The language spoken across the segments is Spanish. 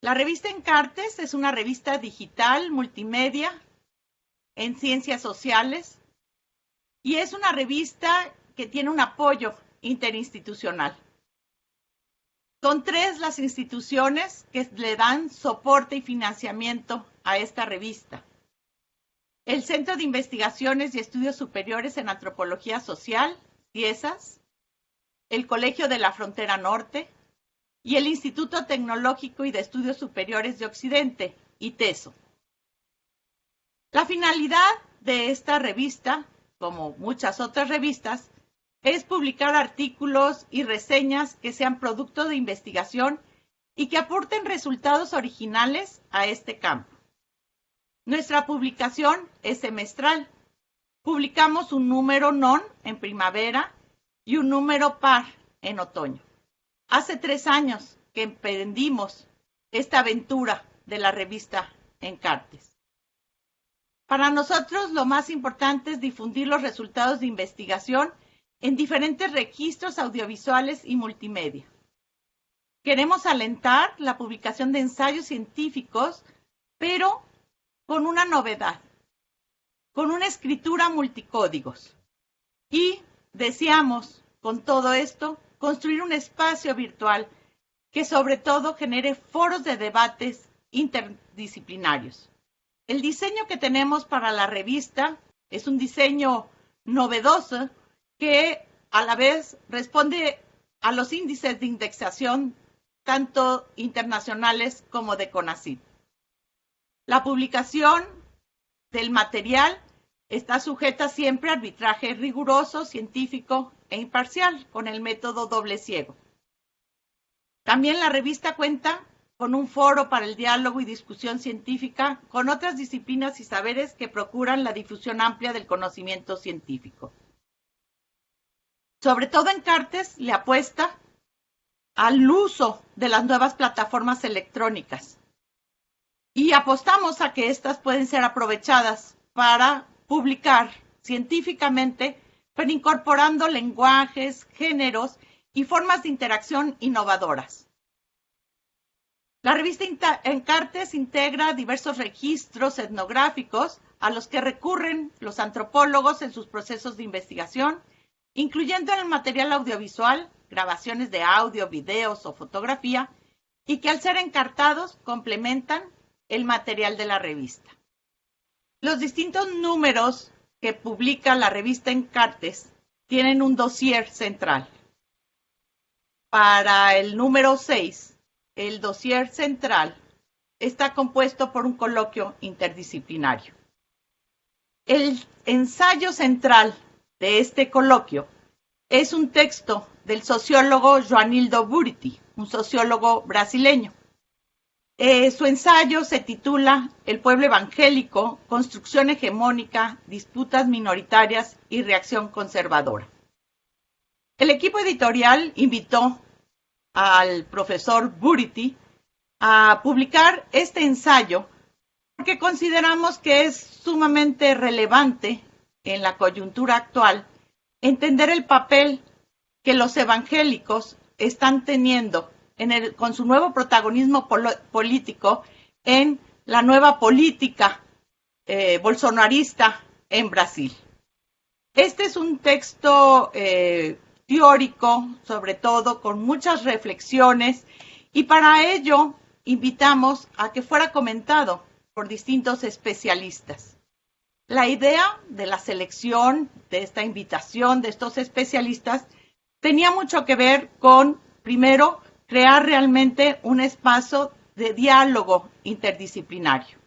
La revista Encartes es una revista digital, multimedia, en ciencias sociales, y es una revista que tiene un apoyo interinstitucional. Son 3 las instituciones que le dan soporte y financiamiento a esta revista. El Centro de Investigaciones y Estudios Superiores en Antropología Social, CIESAS, el Colegio de la Frontera Norte y el Instituto Tecnológico y de Estudios Superiores de Occidente, ITESO. La finalidad de esta revista, como muchas otras revistas, es publicar artículos y reseñas que sean producto de investigación y que aporten resultados originales a este campo. Nuestra publicación es semestral. Publicamos un número non en primavera y un número par en otoño. Hace 3 años que emprendimos esta aventura de la revista Encartes. Para nosotros lo más importante es difundir los resultados de investigación en diferentes registros audiovisuales y multimedia. Queremos alentar la publicación de ensayos científicos, pero con una novedad, con una escritura multicódigos. Y deseamos, con todo esto, construir un espacio virtual que sobre todo genere foros de debates interdisciplinarios. El diseño que tenemos para la revista es un diseño novedoso que a la vez responde a los índices de indexación tanto internacionales como de CONACYT. La publicación del material está sujeta siempre a arbitraje riguroso, científico e imparcial, con el método doble ciego. También la revista cuenta con un foro para el diálogo y discusión científica con otras disciplinas y saberes que procuran la difusión amplia del conocimiento científico. Sobre todo Encartes le apuesta al uso de las nuevas plataformas electrónicas y apostamos a que éstas pueden ser aprovechadas para publicar científicamente, pero incorporando lenguajes, géneros y formas de interacción innovadoras. La revista Encartes integra diversos registros etnográficos a los que recurren los antropólogos en sus procesos de investigación, incluyendo en el material audiovisual, grabaciones de audio, videos o fotografía, y que al ser encartados complementan el material de la revista. Los distintos números que publica la revista Encartes tienen un dossier central. Para el número 6, el dossier central está compuesto por un coloquio interdisciplinario. El ensayo central de este coloquio es un texto del sociólogo Joanildo Buriti, un sociólogo brasileño. Su ensayo se titula El pueblo evangélico, construcción hegemónica, disputas minoritarias y reacción conservadora. El equipo editorial invitó al profesor Buriti a publicar este ensayo porque consideramos que es sumamente relevante en la coyuntura actual entender el papel que los evangélicos están teniendo con su nuevo protagonismo político en la nueva política bolsonarista en Brasil. Este es un texto teórico, sobre todo, con muchas reflexiones, y para ello invitamos a que fuera comentado por distintos especialistas. La idea de la selección, de esta invitación de estos especialistas, tenía mucho que ver con, primero, crear realmente un espacio de diálogo interdisciplinario.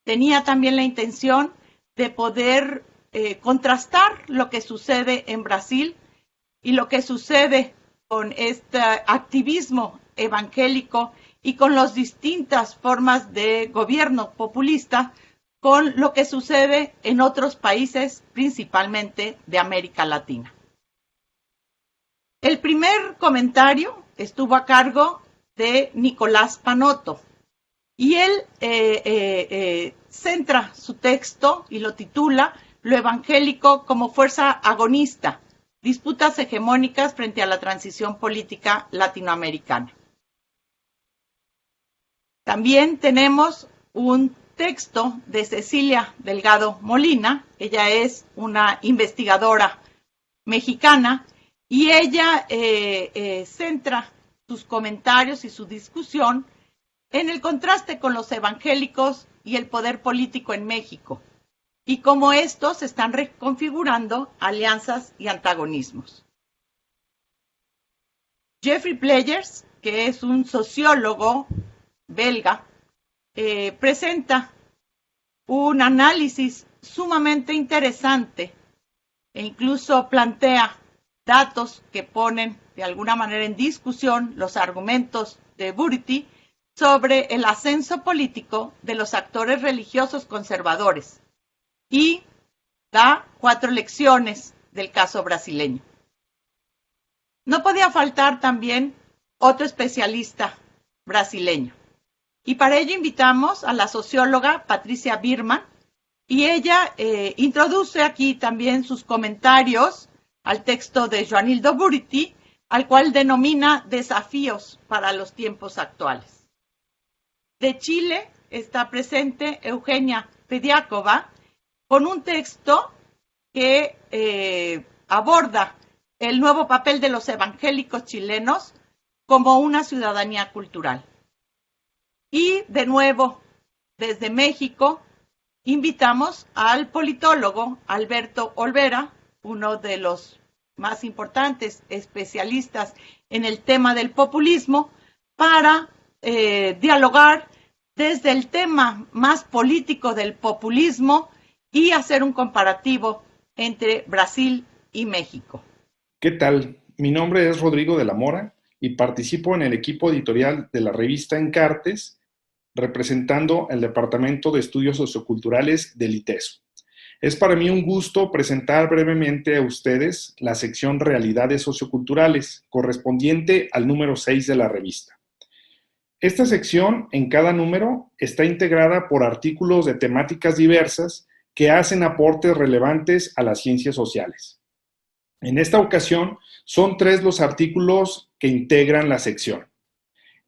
Tenía también la intención de poder contrastar lo que sucede en Brasil y lo que sucede con este activismo evangélico y con las distintas formas de gobierno populista, con lo que sucede en otros países, principalmente de América Latina. El primer comentario estuvo a cargo de Nicolás Panotto y él centra su texto y lo titula Lo evangélico como fuerza agonista, disputas hegemónicas frente a la transición política latinoamericana. También tenemos un texto de Cecilia Delgado Molina. Ella es una investigadora mexicana y ella centra sus comentarios y su discusión en el contraste con los evangélicos y el poder político en México y cómo estos están reconfigurando alianzas y antagonismos. Jeffrey Plegers, que es un sociólogo belga, presenta un análisis sumamente interesante e incluso plantea datos que ponen de alguna manera en discusión los argumentos de Buriti sobre el ascenso político de los actores religiosos conservadores y da 4 lecciones del caso brasileño. No podía faltar también otro especialista brasileño. Y para ello invitamos a la socióloga Patricia Birman, y ella introduce aquí también sus comentarios al texto de Joanildo Buriti, al cual denomina Desafíos para los tiempos actuales. De Chile está presente Eugenia Pediakova con un texto que aborda el nuevo papel de los evangélicos chilenos como una ciudadanía cultural. Y de nuevo, desde México, invitamos al politólogo Alberto Olvera, uno de los más importantes especialistas en el tema del populismo, para dialogar desde el tema más político del populismo y hacer un comparativo entre Brasil y México. ¿Qué tal? Mi nombre es Rodrigo de la Mora y participo en el equipo editorial de la revista Encartes, representando el Departamento de Estudios Socioculturales del ITESO. Es para mí un gusto presentar brevemente a ustedes la sección Realidades Socioculturales, correspondiente al número 6 de la revista. Esta sección, en cada número, está integrada por artículos de temáticas diversas que hacen aportes relevantes a las ciencias sociales. En esta ocasión, son 3 los artículos que integran la sección.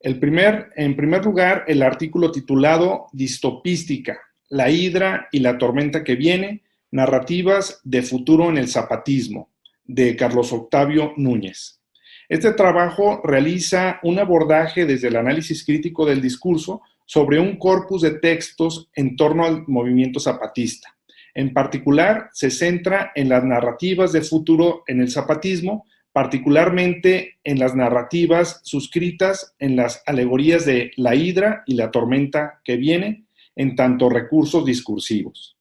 En primer lugar, el artículo titulado Distopística, la hidra y la tormenta que viene, narrativas de futuro en el zapatismo, de Carlos Octavio Núñez. Este trabajo realiza un abordaje desde el análisis crítico del discurso sobre un corpus de textos en torno al movimiento zapatista. En particular, se centra en las narrativas de futuro en el zapatismo, particularmente en las narrativas suscritas en las alegorías de la hidra y la tormenta que viene, en tanto recursos discursivos.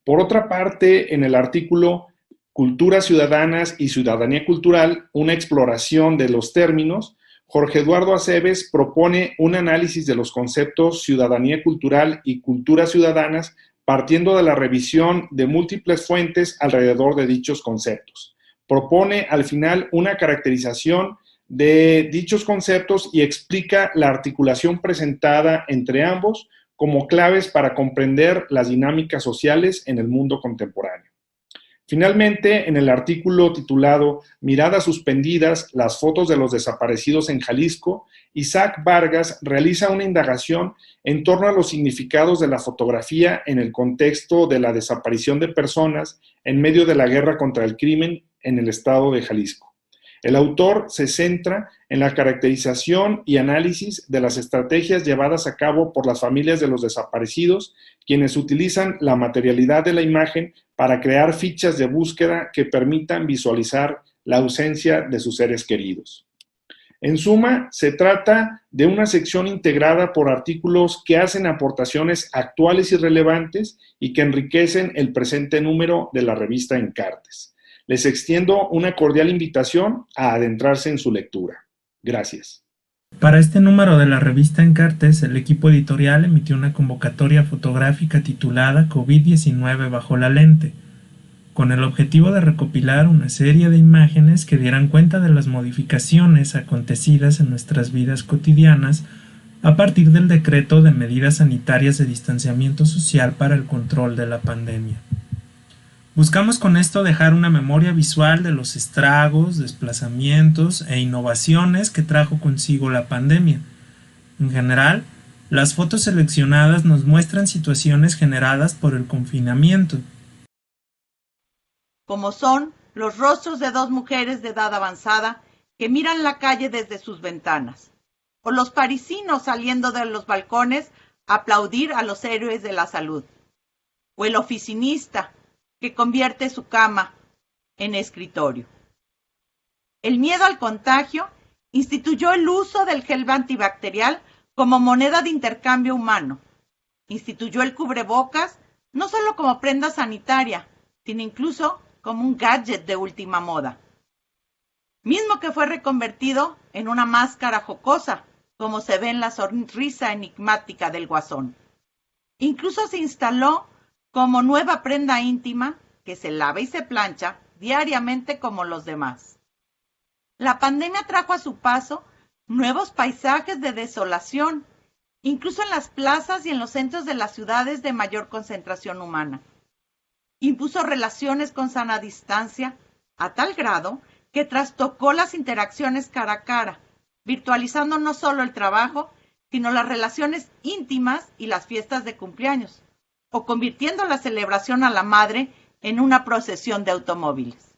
Por otra parte, en el artículo Culturas ciudadanas y ciudadanía cultural, una exploración de los términos, Jorge Eduardo Aceves propone un análisis de los conceptos ciudadanía cultural y culturas ciudadanas partiendo de la revisión de múltiples fuentes alrededor de dichos conceptos. Propone al final una caracterización de dichos conceptos y explica la articulación presentada entre ambos como claves para comprender las dinámicas sociales en el mundo contemporáneo. Finalmente, en el artículo titulado Miradas suspendidas, las fotos de los desaparecidos en Jalisco, Isaac Vargas realiza una indagación en torno a los significados de la fotografía en el contexto de la desaparición de personas en medio de la guerra contra el crimen en el estado de Jalisco. El autor se centra en la caracterización y análisis de las estrategias llevadas a cabo por las familias de los desaparecidos, quienes utilizan la materialidad de la imagen para crear fichas de búsqueda que permitan visualizar la ausencia de sus seres queridos. En suma, se trata de una sección integrada por artículos que hacen aportaciones actuales y relevantes y que enriquecen el presente número de la revista Encartes. Les extiendo una cordial invitación a adentrarse en su lectura. Gracias. Para este número de la revista Encartes, el equipo editorial emitió una convocatoria fotográfica titulada COVID-19 bajo la lente, con el objetivo de recopilar una serie de imágenes que dieran cuenta de las modificaciones acontecidas en nuestras vidas cotidianas a partir del decreto de medidas sanitarias de distanciamiento social para el control de la pandemia. Buscamos con esto dejar una memoria visual de los estragos, desplazamientos e innovaciones que trajo consigo la pandemia. En general, Las fotos seleccionadas nos muestran situaciones generadas por el confinamiento, como son los rostros de dos mujeres de edad avanzada que miran la calle desde sus ventanas, o los parisinos saliendo de los balcones a aplaudir a los héroes de la salud, o el oficinista que convierte su cama en escritorio. El miedo al contagio instituyó el uso del gel antibacterial como moneda de intercambio humano. Instituyó el cubrebocas no solo como prenda sanitaria, sino incluso como un gadget de última moda. Mismo que fue reconvertido en una máscara jocosa, como se ve en la sonrisa enigmática del Guasón. Incluso se instaló como nueva prenda íntima que se lava y se plancha diariamente como los demás. La pandemia trajo a su paso nuevos paisajes de desolación, incluso en las plazas y en los centros de las ciudades de mayor concentración humana. Impuso relaciones con sana distancia a tal grado que trastocó las interacciones cara a cara, virtualizando no solo el trabajo, sino las relaciones íntimas y las fiestas de cumpleaños, o convirtiendo la celebración a la madre en una procesión de automóviles.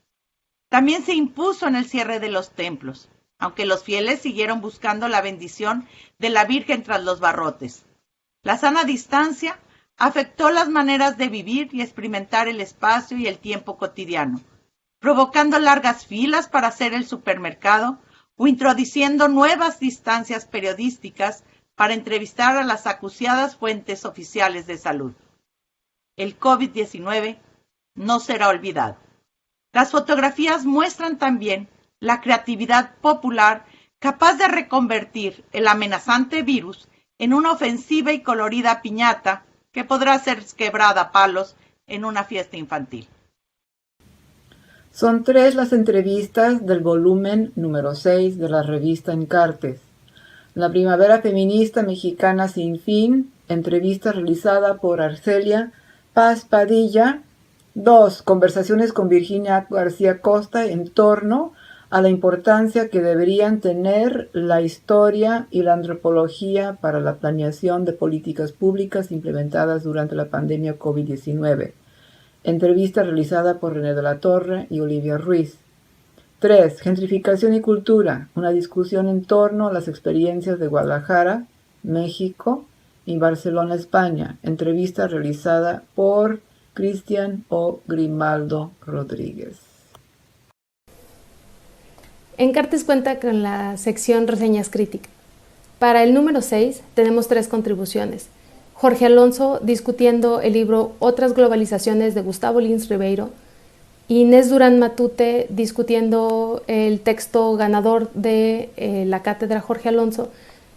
También se impuso en el cierre de los templos, aunque los fieles siguieron buscando la bendición de la Virgen tras los barrotes. La sana distancia afectó las maneras de vivir y experimentar el espacio y el tiempo cotidiano, provocando largas filas para hacer el supermercado o introduciendo nuevas distancias periodísticas para entrevistar a las acuciadas fuentes oficiales de salud. El COVID-19 no será olvidado. Las fotografías muestran también la creatividad popular capaz de reconvertir el amenazante virus en una ofensiva y colorida piñata que podrá ser quebrada a palos en una fiesta infantil. Son 3 las entrevistas del volumen número 6 de la revista Encartes. La Primavera Feminista Mexicana Sin Fin, entrevista realizada por Arcelia Paz Padilla. 2. Conversaciones con Virginia García Costa en torno a la importancia que deberían tener la historia y la antropología para la planeación de políticas públicas implementadas durante la pandemia COVID-19. Entrevista realizada por René de la Torre y Olivia Ruiz. 3. Gentrificación y cultura, una discusión en torno a las experiencias de Guadalajara, México y Barcelona, España. Entrevista realizada por Cristian O. Grimaldo Rodríguez. Encartes cuenta con la sección Reseñas Críticas. Para el número 6 tenemos 3 contribuciones. Jorge Alonso discutiendo el libro Otras globalizaciones de Gustavo Lins Ribeiro, Inés Durán Matute discutiendo el texto ganador de la cátedra Jorge Alonso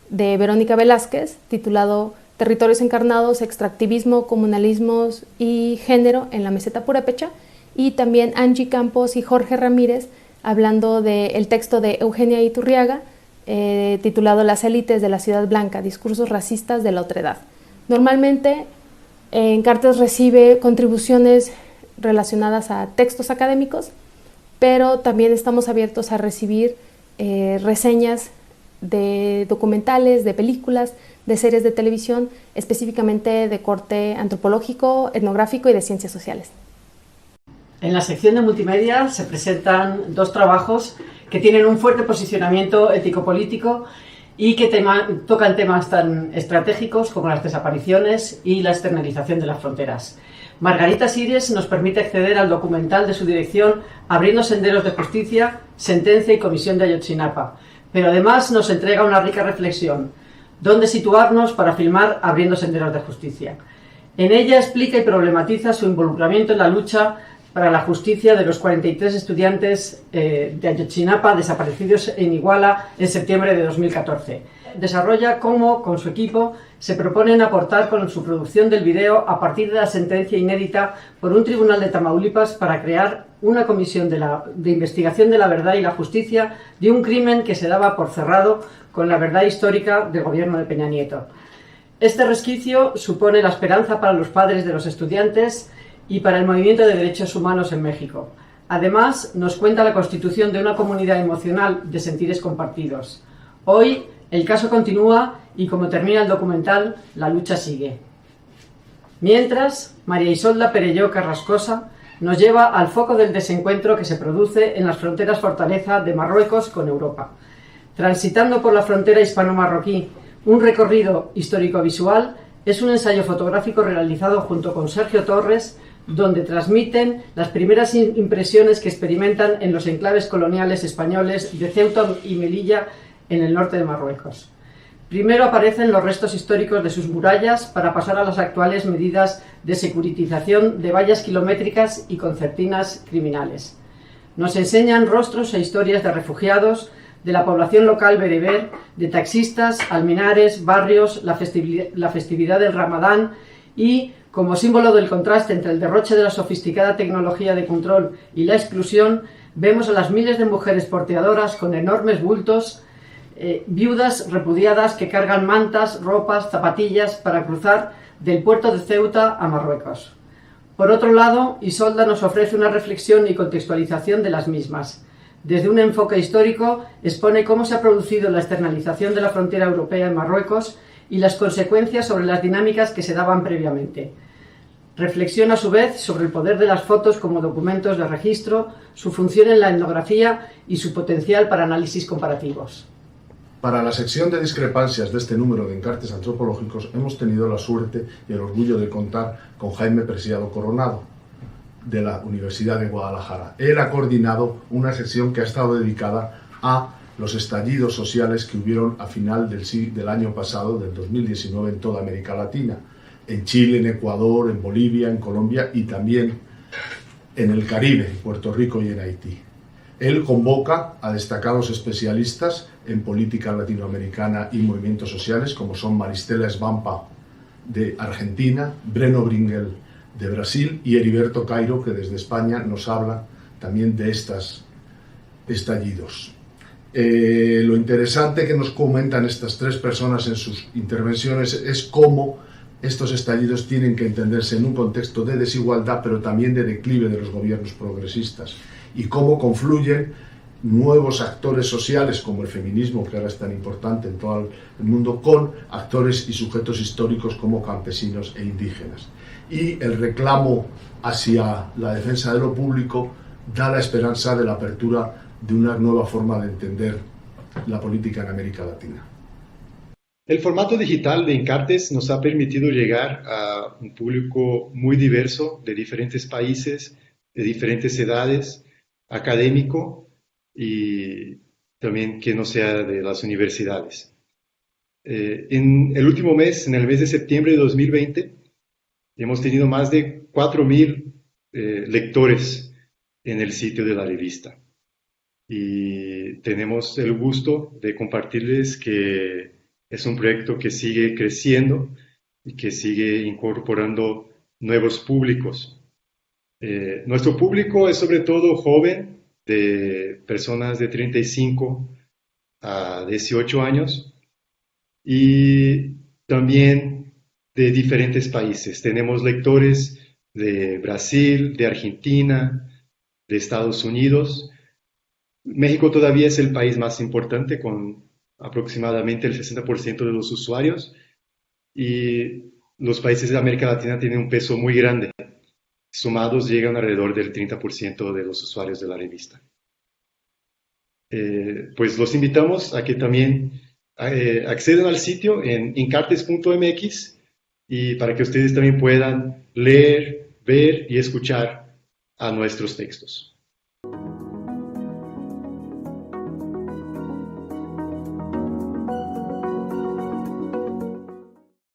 de Verónica Velázquez, titulado Territorios encarnados, extractivismo, comunalismos y género en la meseta purépecha, y también Angie Campos y Jorge Ramírez hablando del texto de Eugenia Iturriaga, titulado Las élites de la Ciudad Blanca, discursos racistas de la otredad. Normalmente Encartes recibe contribuciones relacionadas a textos académicos, pero también estamos abiertos a recibir reseñas de documentales, de películas, de series de televisión, específicamente de corte antropológico, etnográfico y de ciencias sociales. En la sección de multimedia se presentan 2 trabajos que tienen un fuerte posicionamiento ético-político y que tocan temas tan estratégicos como las desapariciones y la externalización de las fronteras. Margarita Sires nos permite acceder al documental de su dirección Abriendo senderos de justicia, sentencia y comisión de Ayotzinapa, pero además nos entrega una rica reflexión: ¿dónde situarnos para filmar Abriendo senderos de justicia? En ella explica y problematiza su involucramiento en la lucha para la justicia de los 43 estudiantes de Ayotzinapa desaparecidos en Iguala en septiembre de 2014. Desarrolla cómo, con su equipo, se proponen aportar con su producción del video a partir de la sentencia inédita por un tribunal de Tamaulipas para crear una comisión de investigación de la verdad y la justicia de un crimen que se daba por cerrado con la verdad histórica del gobierno de Peña Nieto. Este resquicio supone la esperanza para los padres de los estudiantes y para el movimiento de derechos humanos en México. Además, nos cuenta la constitución de una comunidad emocional de sentires compartidos. Hoy, El caso continúa y, como termina el documental, la lucha sigue. Mientras, María Isolda Perelló Carrascosa nos lleva al foco del desencuentro que se produce en las fronteras fortaleza de Marruecos con Europa. Transitando por la frontera hispano-marroquí, un recorrido histórico-visual es un ensayo fotográfico realizado junto con Sergio Torres, donde transmiten las primeras impresiones que experimentan en los enclaves coloniales españoles de Ceuta y Melilla en el norte de Marruecos. Primero aparecen los restos históricos de sus murallas para pasar a las actuales medidas de securitización de vallas kilométricas y concertinas criminales. Nos enseñan rostros e historias de refugiados, de la población local bereber, de taxistas, alminares, barrios, la festividad del Ramadán y, como símbolo del contraste entre el derroche de la sofisticada tecnología de control y la exclusión, vemos a las miles de mujeres porteadoras con enormes bultos, viudas repudiadas que cargan mantas, ropas, zapatillas para cruzar del puerto de Ceuta a Marruecos. Por otro lado, Isolda nos ofrece una reflexión y contextualización de las mismas. Desde un enfoque histórico, expone cómo se ha producido la externalización de la frontera europea en Marruecos y las consecuencias sobre las dinámicas que se daban previamente. Reflexiona a su vez sobre el poder de las fotos como documentos de registro, su función en la etnografía y su potencial para análisis comparativos. Para la sección de discrepancias de este número de encartes antropológicos hemos tenido la suerte y el orgullo de contar con Jaime Preciado Coronado, de la Universidad de Guadalajara. Él ha coordinado una sección que ha estado dedicada a los estallidos sociales que hubieron a final del año pasado, del 2019, en toda América Latina, en Chile, en Ecuador, en Bolivia, en Colombia y también en el Caribe, en Puerto Rico y en Haití. Él convoca a destacados especialistas en política latinoamericana y movimientos sociales, como son Maristela Svampa, de Argentina, Breno Bringel, de Brasil, y Heriberto Cairo, que desde España nos habla también de estos estallidos. Lo interesante que nos comentan estas tres personas en sus intervenciones es cómo estos estallidos tienen que entenderse en un contexto de desigualdad, pero también de declive de los gobiernos progresistas, y cómo confluyen nuevos actores sociales como el feminismo, que ahora es tan importante en todo el mundo, con actores y sujetos históricos como campesinos e indígenas. Y el reclamo hacia la defensa de lo público da la esperanza de la apertura de una nueva forma de entender la política en América Latina. El formato digital de Encartes nos ha permitido llegar a un público muy diverso, de diferentes países, de diferentes edades, académico y también que no sea de las universidades. En el último mes, en el mes de septiembre de 2020, hemos tenido más de 4.000 lectores en el sitio de la revista. Y tenemos el gusto de compartirles que es un proyecto que sigue creciendo y que sigue incorporando nuevos públicos. Nuestro público es sobre todo joven, de personas de 35 a 18 años y también de diferentes países. Tenemos lectores de Brasil, de Argentina, de Estados Unidos. México todavía es el país más importante, con aproximadamente el 60% de los usuarios, y los países de América Latina tienen un peso muy grande. Sumados llegan alrededor del 30% de los usuarios de la revista. Pues los invitamos a que también accedan al sitio en encartes.mx y para que ustedes también puedan leer, ver y escuchar a nuestros textos.